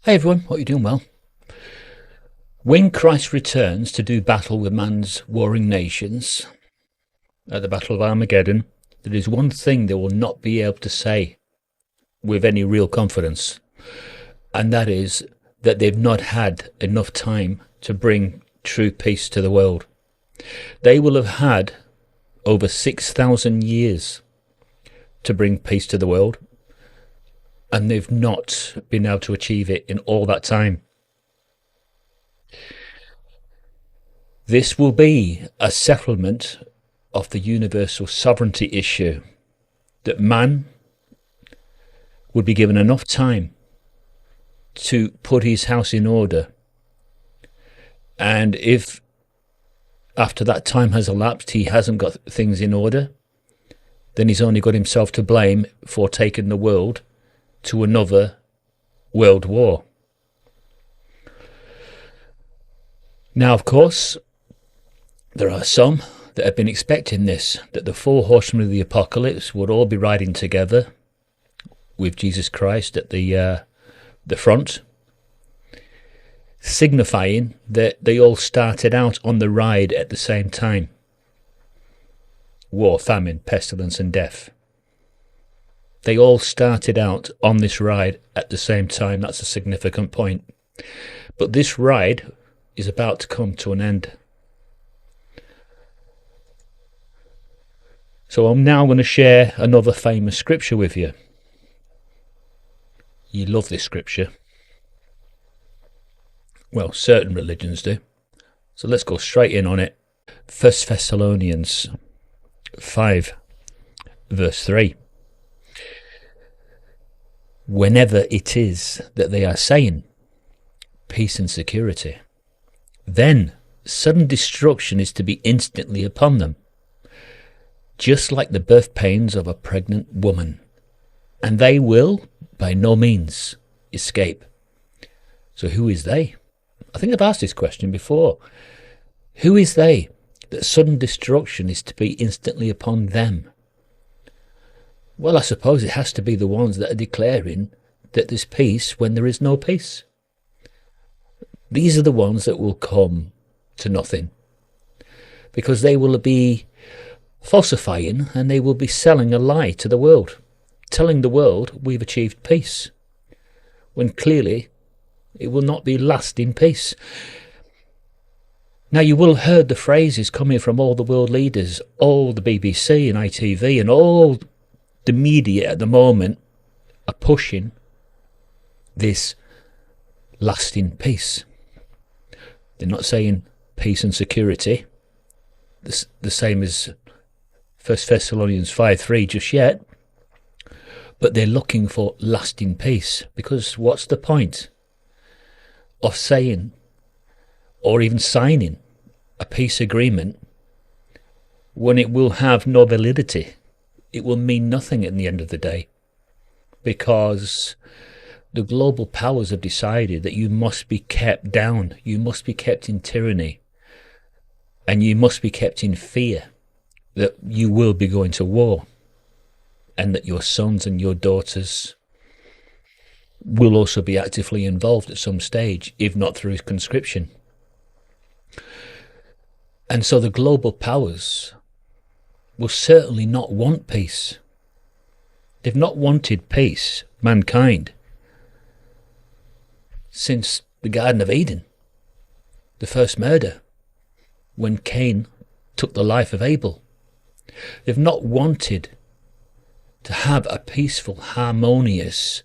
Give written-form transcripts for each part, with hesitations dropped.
Hey everyone, hope you're doing well. When Christ returns to do battle with man's warring nations at the Battle of Armageddon, there is one thing they will not be able to say with any real confidence, and that is that they've not had enough time to bring true peace to the world. They will have had over 6,000 years to bring peace to the world, and they've not been able to achieve it in all that time. This will be a settlement of the universal sovereignty issue, that man would be given enough time to put his house in order, and if after that time has elapsed he hasn't got things in order, then he's only got himself to blame for taking the world to another world war. Now, of course, there are some that have been expecting this, that the four horsemen of the apocalypse would all be riding together with Jesus Christ at the front, signifying that they all started out on the ride at the same time. War, famine, pestilence and death. They all started out on this ride at the same time. That's a significant point. But this ride is about to come to an end. So I'm now going to share another famous scripture with you. You love this scripture. Well, certain religions do. So let's go straight in on it. 1 Thessalonians 5, verse 3. Whenever it is that they are saying peace and security, then sudden destruction is to be instantly upon them, just like the birth pains of a pregnant woman, and they will by no means escape. So who is they? I think I've asked this question before. Who is they that sudden destruction is to be instantly upon them? Well, I suppose it has to be the ones that are declaring that there's peace when there is no peace. These are the ones that will come to nothing, because they will be falsifying and they will be selling a lie to the world, telling the world we've achieved peace, when clearly it will not be lasting peace. Now, you will have heard the phrases coming from all the world leaders, all the BBC and ITV and all the media at the moment are pushing this lasting peace. They're not saying peace and security, the same as 1 Thessalonians 5:3 just yet, but they're looking for lasting peace, because what's the point of saying or even signing a peace agreement when it will have no validity? It will mean nothing at the end of the day, because the global powers have decided that you must be kept down, you must be kept in tyranny, and you must be kept in fear that you will be going to war, and that your sons and your daughters will also be actively involved at some stage, if not through conscription. And so the global powers will certainly not want peace. They've not wanted peace, mankind, since the Garden of Eden, the first murder, when Cain took the life of Abel. They've not wanted to have a peaceful, harmonious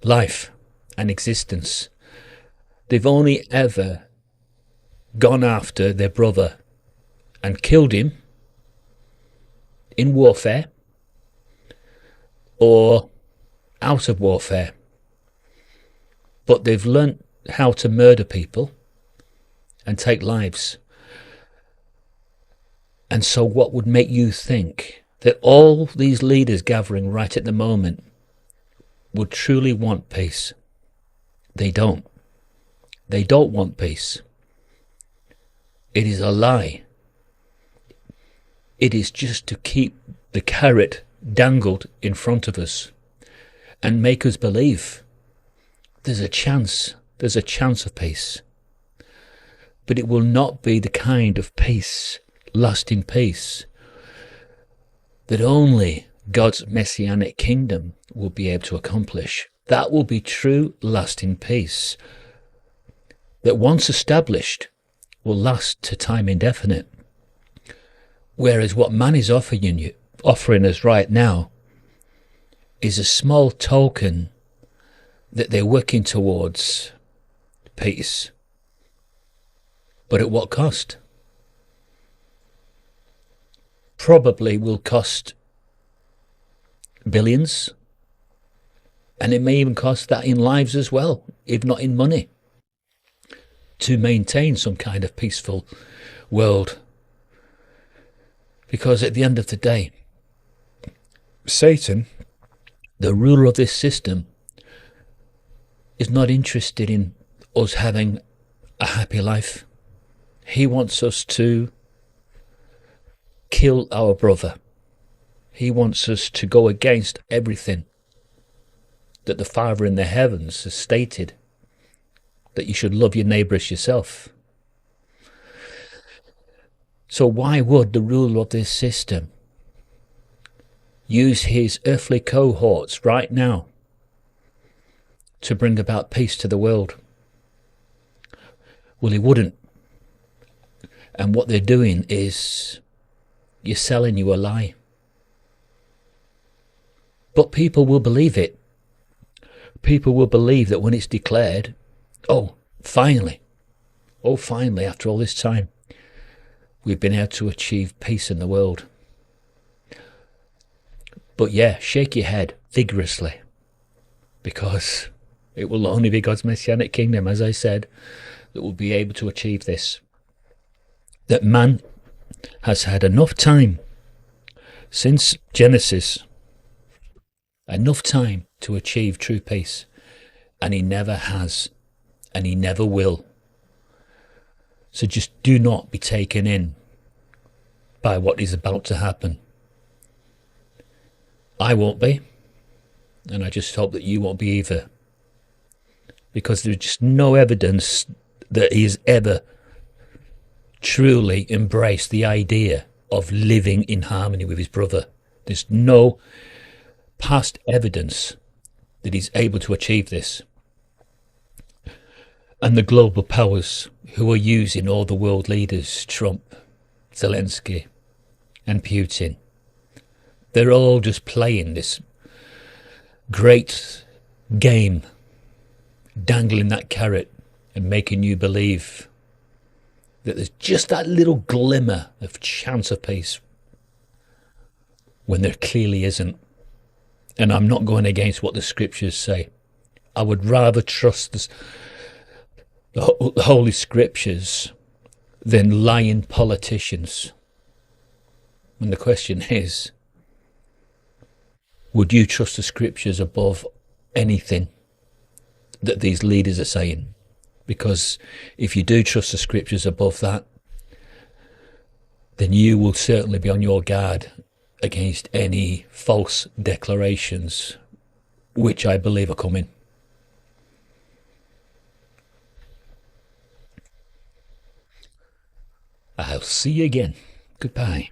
life and existence. They've only ever gone after their brother and killed him in warfare or out of warfare. But they've learnt how to murder people and take lives. And so what would make you think that all these leaders gathering right at the moment would truly want peace? They don't. They don't want peace. It is a lie. It is just to keep the carrot dangled in front of us and make us believe there's a chance of peace. But it will not be the kind of peace, lasting peace, that only God's messianic kingdom will be able to accomplish. That will be true, lasting peace, that once established will last to time indefinite. Whereas what man is offering us right now is a small token that they're working towards peace. But at what cost? Probably will cost billions, and it may even cost that in lives as well, if not in money, to maintain some kind of peaceful world. Because at the end of the day, Satan, the ruler of this system, is not interested in us having a happy life. He wants us to kill our brother. He wants us to go against everything that the Father in the heavens has stated, that you should love your neighbour as yourself. So why would the ruler of this system use his earthly cohorts right now to bring about peace to the world? Well, he wouldn't. And what they're doing is, you're selling you a lie. But people will believe it. People will believe that when it's declared, finally, after all this time, we've been able to achieve peace in the world. But yeah, shake your head vigorously, because it will only be God's messianic kingdom, as I said, that will be able to achieve this. That man has had enough time since Genesis, enough time to achieve true peace, and he never has, and he never will. So just do not be taken in by what is about to happen. I won't be, and I just hope that you won't be either, because there's just no evidence that he has ever truly embraced the idea of living in harmony with his brother. There's no past evidence that he's able to achieve this. And the global powers who are using all the world leaders, Trump, Zelensky and Putin, they're all just playing this great game, dangling that carrot and making you believe that there's just that little glimmer of chance of peace when there clearly isn't. And I'm not going against what the scriptures say. I would rather trust the Holy Scriptures than lying politicians. And the question is, would you trust the Scriptures above anything that these leaders are saying? Because if you do trust the Scriptures above that, then you will certainly be on your guard against any false declarations, which I believe are coming. I'll see you again. Goodbye.